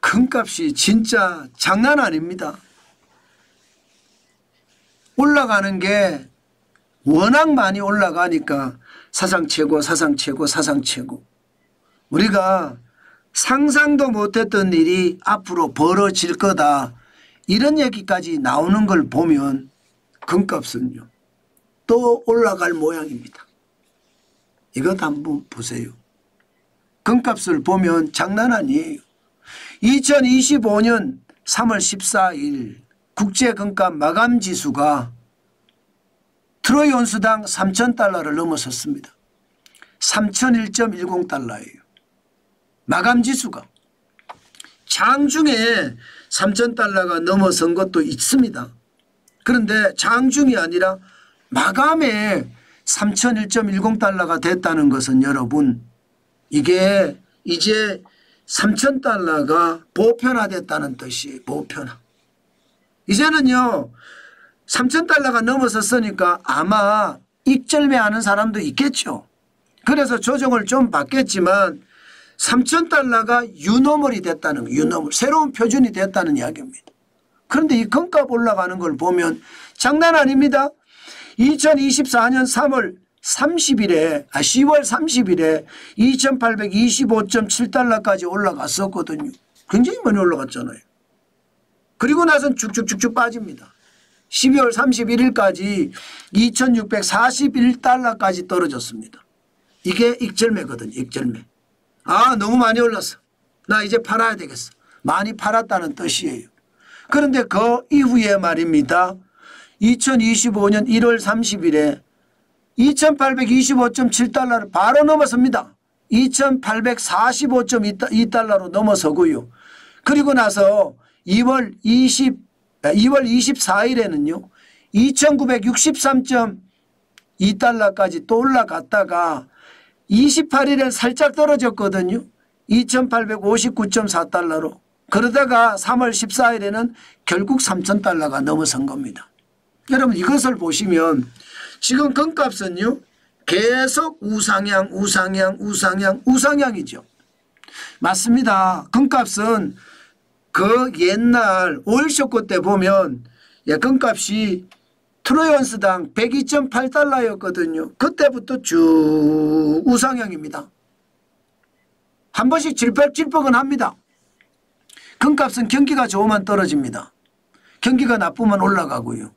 금값이 진짜 장난 아닙니다. 올라가는 게 워낙 많이 올라가니까 사상 최고, 사상 최고, 사상 최고. 우리가 상상도 못했던 일이 앞으로 벌어질 거다. 이런 얘기까지 나오는 걸 보면 금값은요 또 올라갈 모양입니다. 이것 한번 보세요. 금값을 보면 장난 아니에요. 2025년 3월 14일 국제금값 마감지수가 트로이 온수당 3,000달러를 넘어섰습니다. 3,001.10달러예요. 마감지수가. 장중에 3,000달러가 넘어선 것도 있습니다. 그런데 장중이 아니라 마감에 3,001.10달러가 됐다는 것은 여러분 이게 이제 3,000달러가 보편화됐다는 뜻이에요. 보편화. 이제는요 3,000달러가 넘어섰으니까 아마 익절매하는 사람도 있겠죠. 그래서 조정을 좀 받겠지만 3,000달러가 유노멀이 됐다는 거예요. 유노멀. 새로운 표준이 됐다는 이야기입니다. 그런데 이 금값 올라가는 걸 보면 장난 아닙니다. 2024년 10월 30일에 2,825.7달러까지 올라갔었거든요. 굉장히 많이 올라갔잖아요. 그리고 나선 쭉쭉쭉쭉 빠집니다. 12월 31일까지 2,641달러까지 떨어졌습니다. 이게 익절매거든요. 익절매. 아 너무 많이 올랐어. 나 이제 팔아야 되겠어. 많이 팔았다는 뜻이에요. 그런데 그 이후에 말입니다. 2025년 1월 30일에 2,825.7달러를 바로 넘어섭니다. 2,845.2달러로 넘어서고요. 그리고 나서 2월 24일에는요. 2,963.2달러까지 또 올라갔다가 28일엔 살짝 떨어졌거든요. 2,859.4달러로. 그러다가 3월 14일에는 결국 3,000달러가 넘어선 겁니다. 여러분 이것을 보시면 지금 금값은요. 계속 우상향이죠. 맞습니다. 금값은 그 옛날 오일 쇼크 때 보면 금값이 트로이 온스당 102.8달러였거든요. 그때부터 쭉 우상향입니다. 한 번씩 질퍽질퍽은 합니다. 금값은 경기가 좋으면 떨어집니다. 경기가 나쁘면 올라가고요.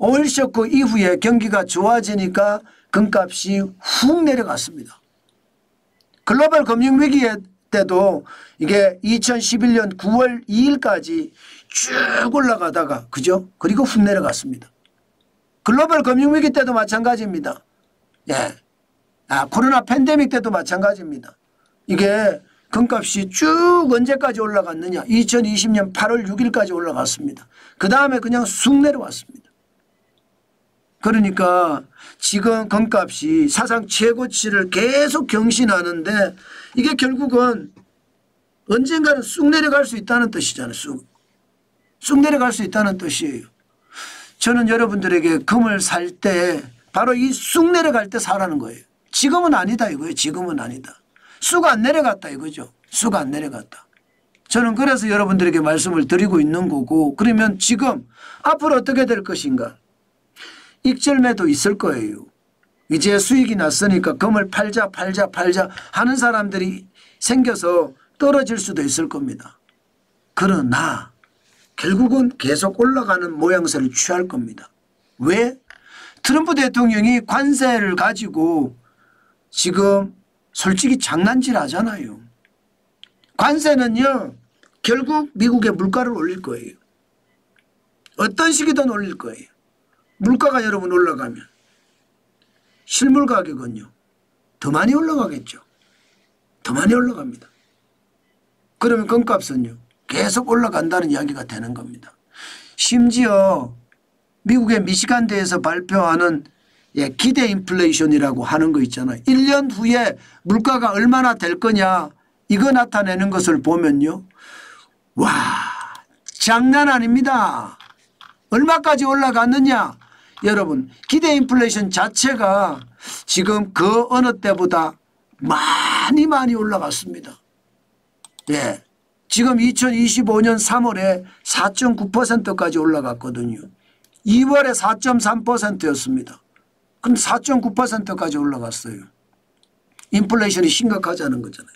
오일 쇼크 이후에 경기가 좋아지니까 금값이 훅 내려갔습니다. 글로벌 금융위기 때도 이게 2011년 9월 2일까지 쭉 올라가다가 그죠? 그리고 훅 내려갔습니다. 글로벌 금융위기 때도 마찬가지입니다. 예. 코로나 팬데믹 때도 마찬가지입니다. 이게 금값이 쭉 언제까지 올라갔느냐. 2020년 8월 6일까지 올라갔습니다. 그 다음에 그냥 쑥 내려왔습니다. 그러니까 지금 금값이 사상 최고치를 계속 경신하는데 이게 결국은 언젠가는 쑥 내려갈 수 있다는 뜻이잖아요. 쑥 내려갈 수 있다는 뜻이에요. 저는 여러분들에게 금을 살 때 바로 이 쑥 내려갈 때 사라는 거예요. 지금은 아니다 이거예요. 지금은 아니다. 쑥 안 내려갔다 이거죠. 쑥 안 내려갔다. 저는 그래서 여러분들에게 말씀을 드리고 있는 거고 그러면 지금 앞으로 어떻게 될 것인가. 익절매도 있을 거예요. 이제 수익이 났으니까 금을 팔자 하는 사람들이 생겨서 떨어질 수도 있을 겁니다. 그러나 결국은 계속 올라가는 모양새를 취할 겁니다. 왜? 트럼프 대통령이 관세를 가지고 지금 솔직히 장난질 하잖아요. 관세는요 결국 미국의 물가를 올릴 거예요. 어떤 식이든 올릴 거예요. 물가가 여러분 올라가면 실물 가격은요 더 많이 올라가겠죠. 더 많이 올라갑니다. 그러면 금값은요 계속 올라간다는 이야기가 되는 겁니다. 심지어 미국의 미시간대에서 발표하는 기대 인플레이션이라고 하는 거 있잖아요. 1년 후에 물가가 얼마나 될 거냐 이거 나타내는 것을 보면요. 와 장난 아닙니다. 얼마까지 올라갔느냐. 여러분 기대 인플레이션 자체가 지금 그 어느 때보다 많이 올라갔습니다. 예, 지금 2025년 3월에 4.9%까지 올라갔거든요. 2월에 4.3%였습니다. 근데 4.9%까지 올라갔어요. 인플레이션이 심각하자는 거잖아요.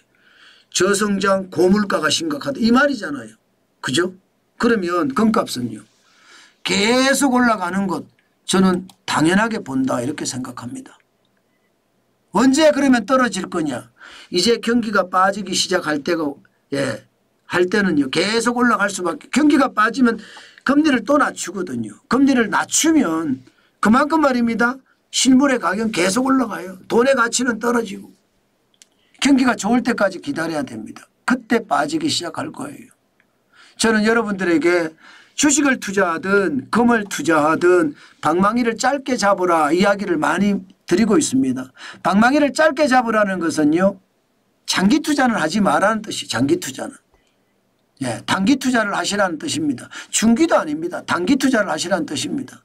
저성장 고물가가 심각하다 이 말이잖아요. 그죠? 그러면 금값은요. 계속 올라가는 것 저는 당연하게 본다 이렇게 생각합니다. 언제 그러면 떨어질 거냐. 이제 경기가 빠지기 시작할 때가 할 때는요. 계속 올라갈 수밖에. 경기가 빠지면 금리를 또 낮추거든요. 금리를 낮추면 그만큼 말입니다. 실물의 가격은 계속 올라가요. 돈의 가치는 떨어지고. 경기가 좋을 때까지 기다려야 됩니다. 그때 빠지기 시작할 거예요. 저는 여러분들에게 주식을 투자하든 금을 투자하든 방망이를 짧게 잡으라 이야기를 많이 드리고 있습니다. 방망이를 짧게 잡으라는 것은요. 장기 투자는 하지 말라는 뜻이 장기 투자는. 단기 투자를 하시라는 뜻입니다. 중기도 아닙니다. 단기 투자를 하시라는 뜻입니다.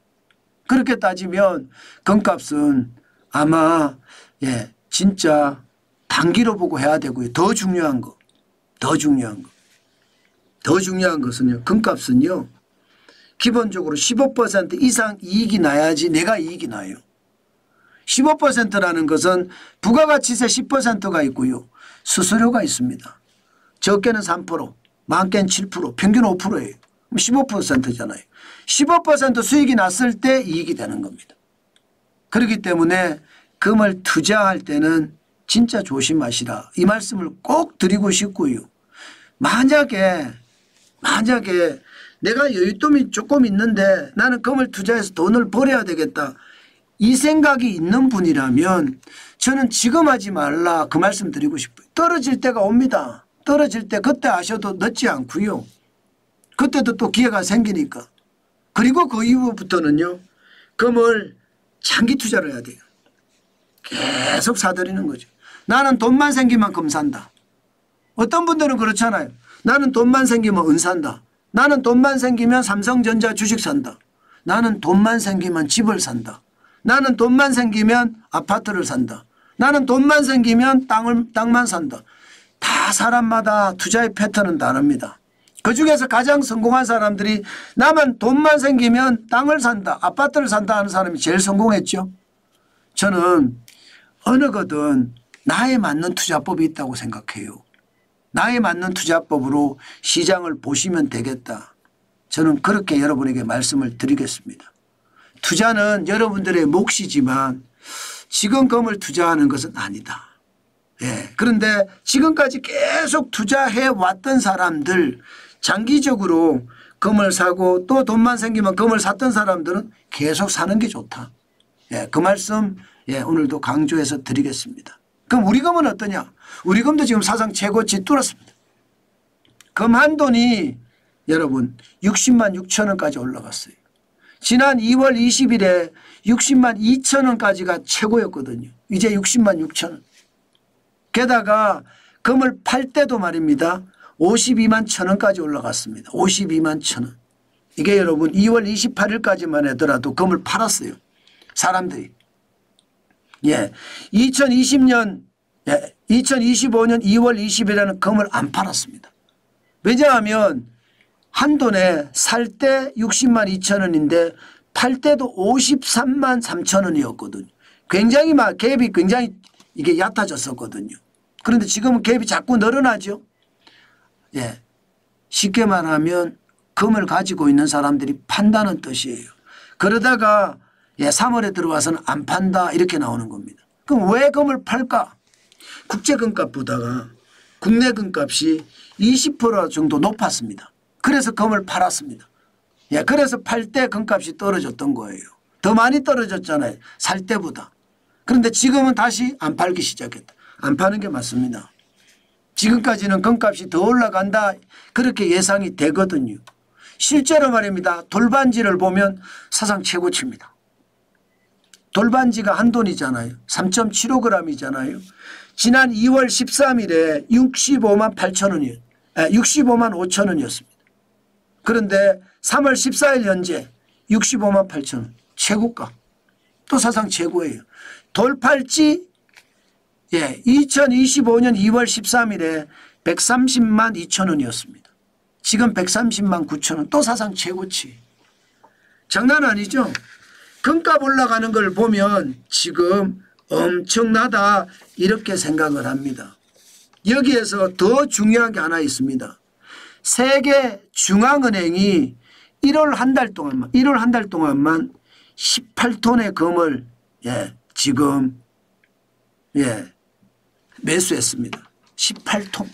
그렇게 따지면 금값은 아마 진짜 단기로 보고 해야 되고요. 더 중요한 것은요. 금값은요. 기본적으로 15% 이상 이익이 나야지 내가 이익이 나요. 15%라는 것은 부가가치세 10%가 있고요. 수수료가 있습니다. 적게는 3%, 많게는 7%, 평균 5%예요. 15%잖아요. 15% 수익이 났을 때 이익이 되는 겁니다. 그렇기 때문에 금을 투자할 때는 진짜 조심하시라. 이 말씀을 꼭 드리고 싶고요. 만약에 내가 여윳돈이 조금 있는데 나는 금을 투자해서 돈을 벌어야 되겠다. 이 생각이 있는 분이라면 저는 지금 하지 말라 그 말씀 드리고 싶어요. 떨어질 때가 옵니다. 떨어질 때 그때 하셔도 늦지 않고요. 그때도 또 기회가 생기니까. 그리고 그 이후부터는요. 금을 장기 투자를 해야 돼요. 계속 사들이는 거죠. 나는 돈만 생기면 금 산다. 어떤 분들은 그렇잖아요. 나는 돈만 생기면 은 산다. 나는 돈만 생기면 삼성전자 주식 산다. 나는 돈만 생기면 집을 산다. 나는 돈만 생기면 아파트를 산다. 나는 돈만 생기면 땅만 산다. 다 사람마다 투자의 패턴은 다릅니다. 그중에서 가장 성공한 사람들이 나만 돈만 생기면 땅을 산다. 아파트를 산다 하는 사람이 제일 성공했죠. 저는 어느 거든 나에 맞는 투자법이 있다고 생각해요. 나에 맞는 투자법으로 시장을 보시면 되겠다. 저는 그렇게 여러분에게 말씀을 드리겠습니다. 투자는 여러분들의 몫이지만 지금 금을 투자하는 것은 아니다. 그런데 지금까지 계속 투자해 왔던 사람들 장기적으로 금을 사고 또 돈만 생기면 금을 샀던 사람들은 계속 사는 게 좋다. 그 말씀 오늘도 강조해서 드리겠습니다. 그럼 우리 금은 어떠냐? 우리 금도 지금 사상 최고치 뚫었습니다. 금 한 돈이 여러분 60만 6천 원까지 올라갔어요. 지난 2월 20일에 60만 2천 원까지가 최고였거든요. 이제 60만 6천 원. 게다가 금을 팔 때도 말입니다. 52만 천 원까지 올라갔습니다. 52만 천 원. 이게 여러분 2월 28일까지만 하더라도 금을 팔았어요. 사람들이. 2025년 2월 20일에는 금을 안 팔았습니다. 왜냐하면 한 돈에 살 때 60만 2천 원인데 팔 때도 53만 3천 원이었거든요. 굉장히 갭이 굉장히 이게 얕아졌었거든요. 그런데 지금은 갭이 자꾸 늘어나죠. 쉽게 말하면 금을 가지고 있는 사람들이 판다는 뜻이에요. 그러다가 3월에 들어와서는 안 판다 이렇게 나오는 겁니다. 그럼 왜 금을 팔까? 국제 금값보다가 국내 금값이 20% 정도 높았습니다. 그래서 금을 팔았습니다. 그래서 팔 때 금값이 떨어졌던 거예요. 더 많이 떨어졌잖아요. 살 때보다. 그런데 지금은 다시 안 팔기 시작했다. 안 파는 게 맞습니다. 지금까지는 금값이 더 올라간다 그렇게 예상이 되거든요. 실제로 말입니다. 돌반지를 보면 사상 최고치입니다. 돌반지가 한 돈이잖아요. 3.75g이잖아요. 지난 2월 13일에 65만 8천 원이에요. 65만 5천 원이었습니다. 그런데 3월 14일 현재 65만 8천 원. 최고가. 또 사상 최고예요. 돌팔찌 2025년 2월 13일에 130만 2천 원이었습니다. 지금 130만 9천 원 또 사상 최고치. 장난 아니죠. 금값 올라가는 걸 보면 지금 엄청나다 이렇게 생각을 합니다. 여기에서 더 중요한 게 하나 있습니다. 세계 중앙은행이 1월 한 달 동안만 18톤의 금을 지금 매수했습니다. 18톤.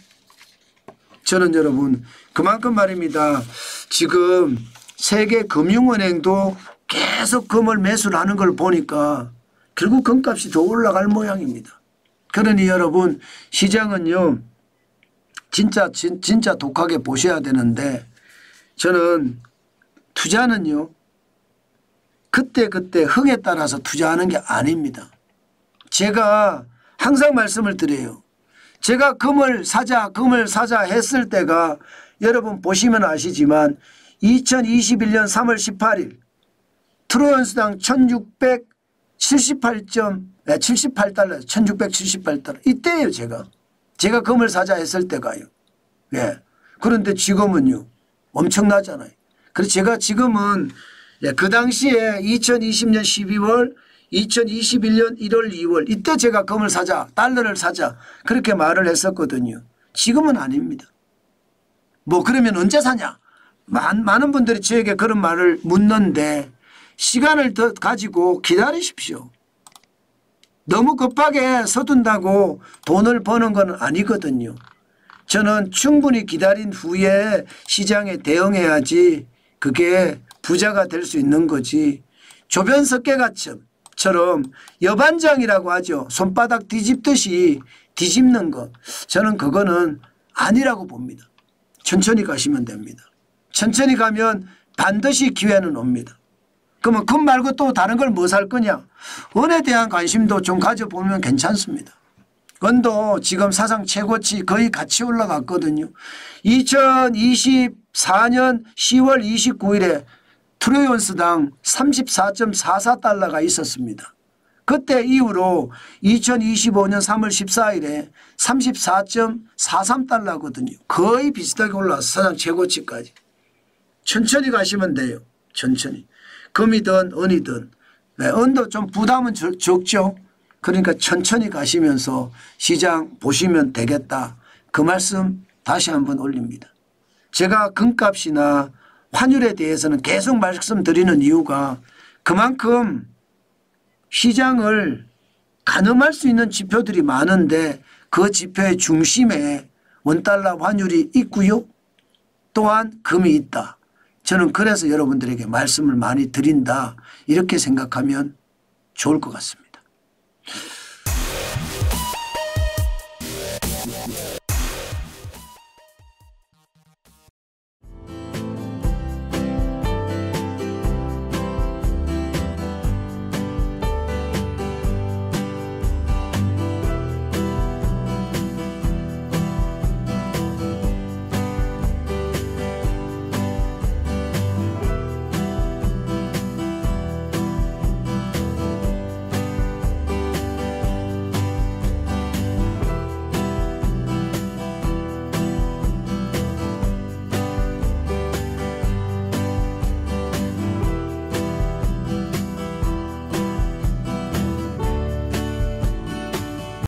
저는 여러분 그만큼 말입니다. 지금 세계금융은행도 계속 금을 매수를 하는 걸 보니까 결국 금값이 더 올라갈 모양입니다. 그러니 여러분 시장은요 진짜 독하게 보셔야 되는데 저는 투자는요 그때 흥에 따라서 투자하는 게 아닙니다. 제가 항상 말씀을 드려요. 제가 금을 사자 했을 때가 여러분 보시면 아시지만 2021년 3월 18일 트로이온스당 1678달러 1678달러 이때예요. 제가 금을 사자 했을 때가요. 그런데 지금은요 엄청나잖아요. 그래서 제가 지금은 그 당시에 2020년 12월 2021년 1월 2월 이때 제가 금을 사자 달러를 사자 그렇게 말을 했었거든요. 지금은 아닙니다. 뭐 그러면 언제 사냐. 많은 분들이 저에게 그런 말을 묻는데 시간을 더 가지고 기다리십시오. 너무 급하게 서둔다고 돈을 버는 건 아니거든요. 저는 충분히 기다린 후에 시장에 대응해야지 그게 부자가 될 수 있는 거지. 조변석계가처럼 여반장이라고 하죠. 손바닥 뒤집듯이 뒤집는 거. 저는 그거는 아니라고 봅니다. 천천히 가시면 됩니다. 천천히 가면 반드시 기회는 옵니다. 그러면 금 말고 또 다른 걸 뭐 살 거냐. 은에 대한 관심도 좀 가져보면 괜찮습니다. 은도 지금 사상 최고치 거의 같이 올라갔거든요. 2024년 10월 29일에 트로이온스당 34.44달러가 있었습니다. 그때 이후로 2025년 3월 14일에 34.43달러거든요. 거의 비슷하게 올라와서 사상 최고치까지. 천천히 가시면 돼요. 천천히. 금이든 은이든. 은도 좀 부담은 적죠. 그러니까 천천히 가시면서 시장 보시면 되겠다. 그 말씀 다시 한번 올립니다. 제가 금값이나 환율에 대해서는 계속 말씀드리는 이유가 그만큼 시장을 가늠할 수 있는 지표들이 많은데 그 지표의 중심에 원달러 환율이 있고요. 또한 금이 있다. 저는 그래서 여러분들에게 말씀을 많이 드린다. 이렇게 생각하면 좋을 것 같습니다.